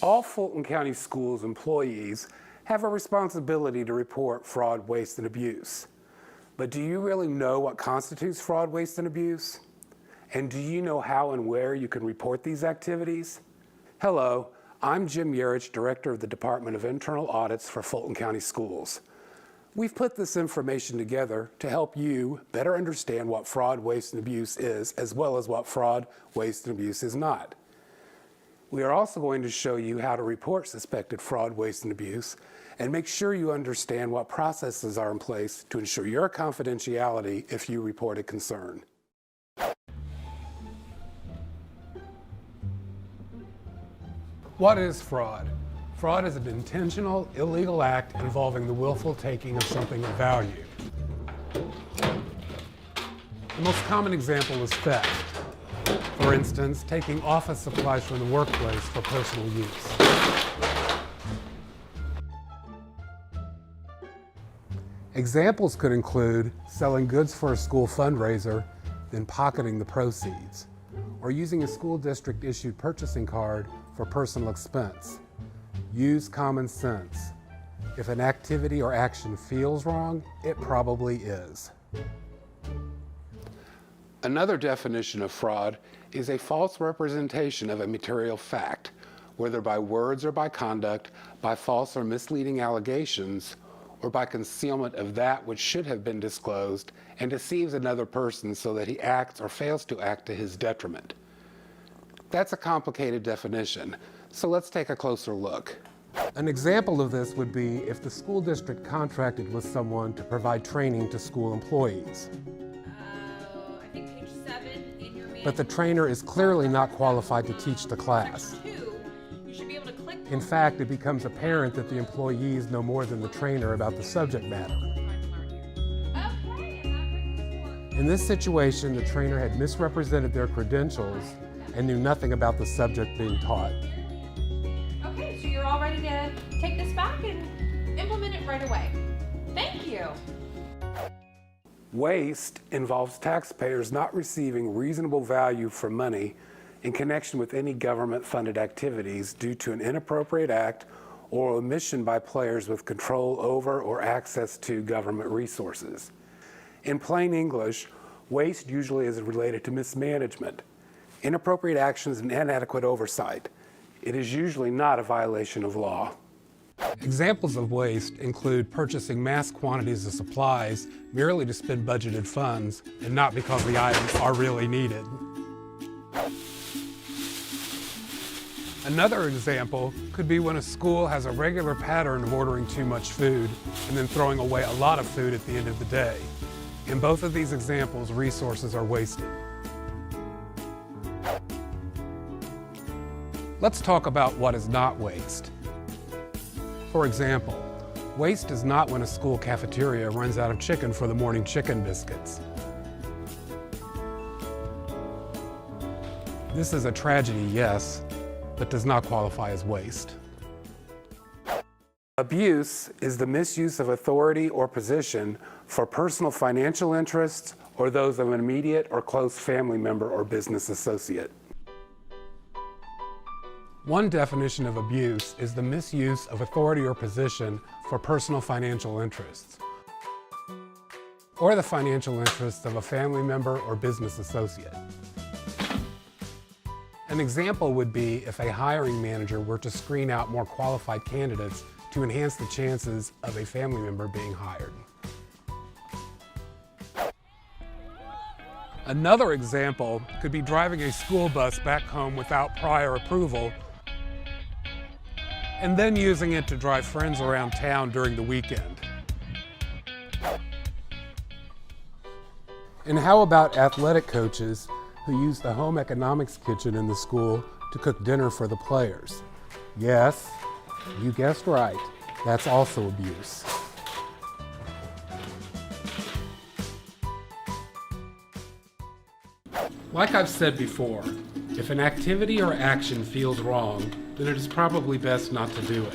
All Fulton County Schools employees have a responsibility to report fraud, waste, and abuse. But do you really know what constitutes fraud, waste, and abuse? And do you know how and where you can report these activities? Hello, I'm Jim Yerich, Director of the Department of Internal Audits for Fulton County Schools. We've put this information together to help you better understand what fraud, waste, and abuse is, as well as what fraud, waste, and abuse is not. We are also going to show you how to report suspected fraud, waste, and abuse, and make sure you understand what processes are in place to ensure your confidentiality if you report a concern. What is fraud? Fraud is an intentional, illegal act involving the willful taking of something of value. The most common example is theft. For instance, taking office supplies from the workplace for personal use. Examples could include selling goods for a school fundraiser, then pocketing the proceeds, or using a school district-issued purchasing card for personal expense. Use common sense. If an activity or action feels wrong, it probably is. Another definition of fraud is a false representation of a material fact, whether by words or by conduct, by false or misleading allegations, or by concealment of that which should have been disclosed and deceives another person so that he acts or fails to act to his detriment. That's a complicated definition, so let's take a closer look. An example of this would be if the school district contracted with someone to provide training to school employees. I think page 7 in your manual. But the trainer is clearly not qualified to teach the class. You should be able to click. In fact, it becomes apparent that the employees know more than the trainer about the subject matter. In this situation, the trainer had misrepresented their credentials and knew nothing about the subject being taught. Okay, so you're all ready to take this back and implement it right away. Thank you. Waste involves taxpayers not receiving reasonable value for money in connection with any government-funded activities due to an inappropriate act or omission by players with control over or access to government resources. In plain English, waste usually is related to mismanagement, inappropriate actions, and inadequate oversight. It is usually not a violation of law. Examples of waste include purchasing mass quantities of supplies merely to spend budgeted funds and not because the items are really needed. Another example could be when a school has a regular pattern of ordering too much food and then throwing away a lot of food at the end of the day. In both of these examples, resources are wasted. Let's talk about what is not waste. For example, waste is not when a school cafeteria runs out of chicken for the morning chicken biscuits. This is a tragedy, yes, but does not qualify as waste. Abuse is the misuse of authority or position for personal financial interests or those of an immediate or close family member or business associate. One definition of abuse is the misuse of authority or position for personal financial interests, or the financial interests of a family member or business associate. An example would be if a hiring manager were to screen out more qualified candidates to enhance the chances of a family member being hired. Another example could be driving a school bus back home without prior approval and then using it to drive friends around town during the weekend. And how about athletic coaches who use the home economics kitchen in the school to cook dinner for the players? Yes, you guessed right, that's also abuse. Like I've said before, if an activity or action feels wrong, then it is probably best not to do it.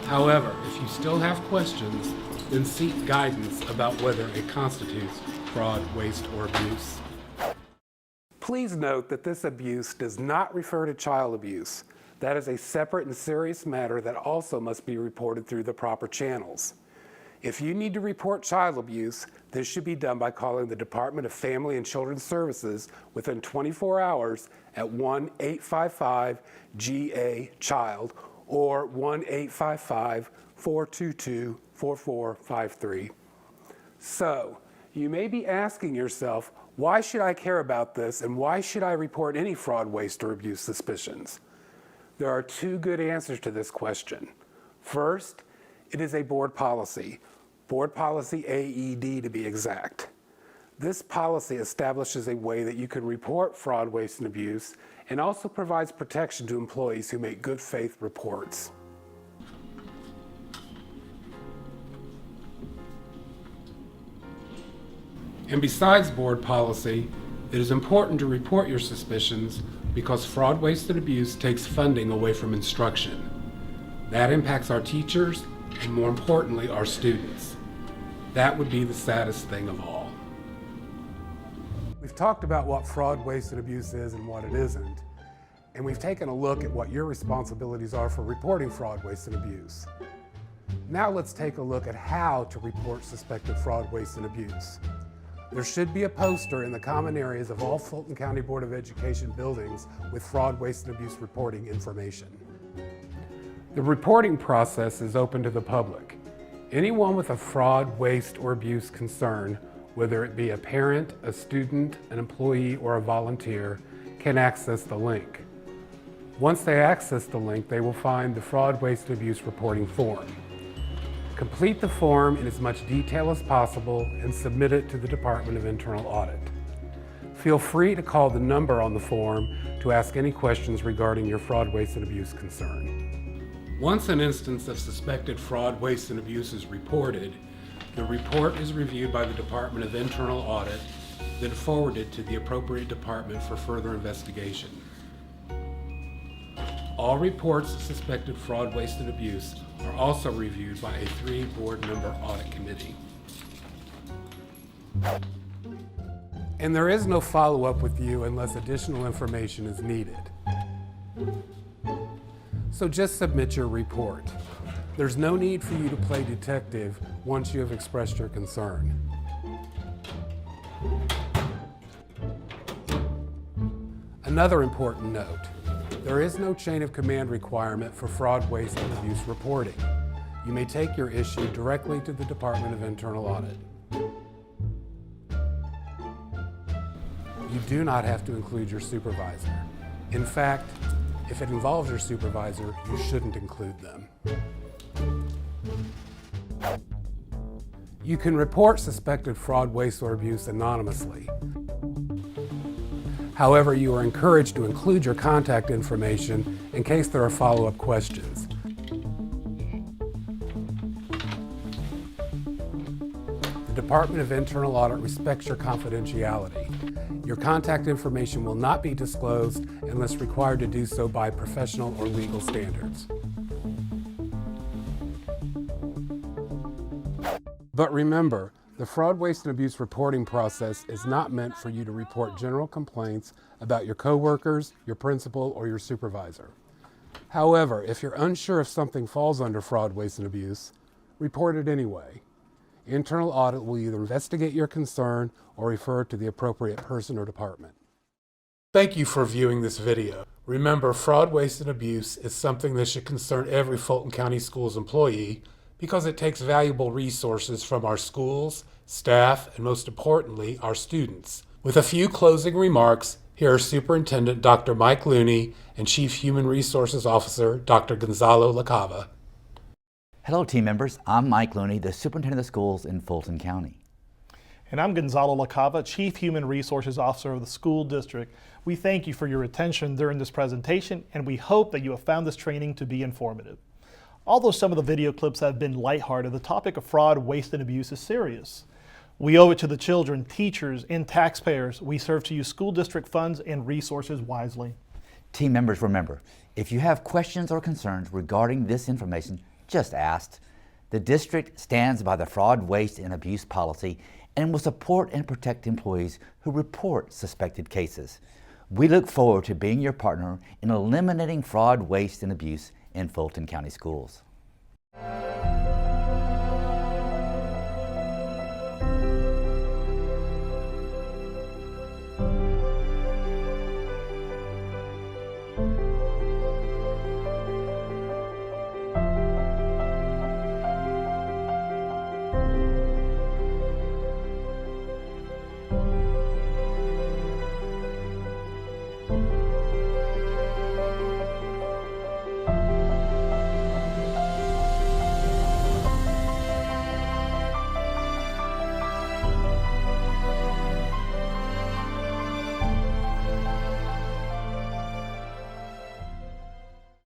However, if you still have questions, then seek guidance about whether it constitutes fraud, waste, or abuse. Please note that this abuse does not refer to child abuse, That is a separate and serious matter that also must be reported through the proper channels. If you need to report child abuse, this should be done by calling the Department of Family and Children's Services within 24 hours at 1-855-GA-CHILD or 1-855-422-4453. So, you may be asking yourself, why should I care about this and why should I report any fraud, waste, or abuse suspicions? There are two good answers to this question. First, it is a board policy AED to be exact. This policy establishes a way that you can report fraud, waste, and abuse, and also provides protection to employees who make good faith reports. And besides board policy, it is important to report your suspicions because fraud, waste, and abuse takes funding away from instruction. That impacts our teachers and, more importantly, our students. That would be the saddest thing of all. We've talked about what fraud, waste, and abuse is and what it isn't, and we've taken a look at what your responsibilities are for reporting fraud, waste, and abuse. Now let's take a look at how to report suspected fraud, waste, and abuse. There should be a poster in the common areas of all Fulton County Board of Education buildings with fraud, waste, and abuse reporting information. The reporting process is open to the public. Anyone with a fraud, waste, or abuse concern, whether it be a parent, a student, an employee, or a volunteer, can access the link. Once they access the link, they will find the fraud, waste, and abuse reporting form. Complete the form in as much detail as possible and submit it to the Department of Internal Audit. Feel free to call the number on the form to ask any questions regarding your fraud, waste, and abuse concern. Once an instance of suspected fraud, waste, and abuse is reported, the report is reviewed by the Department of Internal Audit, then forwarded to the appropriate department for further investigation. All reports of suspected fraud, waste, and abuse are also reviewed by a 3-board-member audit committee. And there is no follow-up with you unless additional information is needed. So just submit your report. There's no need for you to play detective once you have expressed your concern. Another important note, there is no chain of command requirement for fraud, waste, and abuse reporting. You may take your issue directly to the Department of Internal Audit. You do not have to include your supervisor. In fact, if it involves your supervisor, you shouldn't include them. You can report suspected fraud, waste, or abuse anonymously. However, you are encouraged to include your contact information in case there are follow-up questions. The Department of Internal Audit respects your confidentiality. Your contact information will not be disclosed unless required to do so by professional or legal standards. But remember, the fraud, waste, and abuse reporting process is not meant for you to report general complaints about your coworkers, your principal, or your supervisor. However, if you're unsure if something falls under fraud, waste, and abuse, report it anyway. Internal Audit will either investigate your concern or refer to the appropriate person or department. Thank you for viewing this video. Remember, fraud, waste, and abuse is something that should concern every Fulton County Schools employee because it takes valuable resources from our schools, staff, and most importantly, our students. With a few closing remarks, here are Superintendent Dr. Mike Looney and Chief Human Resources Officer Dr. Gonzalo LaCava. Hello, team members. I'm Mike Looney, the Superintendent of Schools in Fulton County. And I'm Gonzalo LaCava, Chief Human Resources Officer of the school district. We thank you for your attention during this presentation, and we hope that you have found this training to be informative. Although some of the video clips have been lighthearted, the topic of fraud, waste, and abuse is serious. We owe it to the children, teachers, and taxpayers we serve to use school district funds and resources wisely. Team members, remember, if you have questions or concerns regarding this information, just ask. The district stands by the fraud, waste, and abuse policy and will support and protect employees who report suspected cases. We look forward to being your partner in eliminating fraud, waste, and abuse in Fulton County Schools.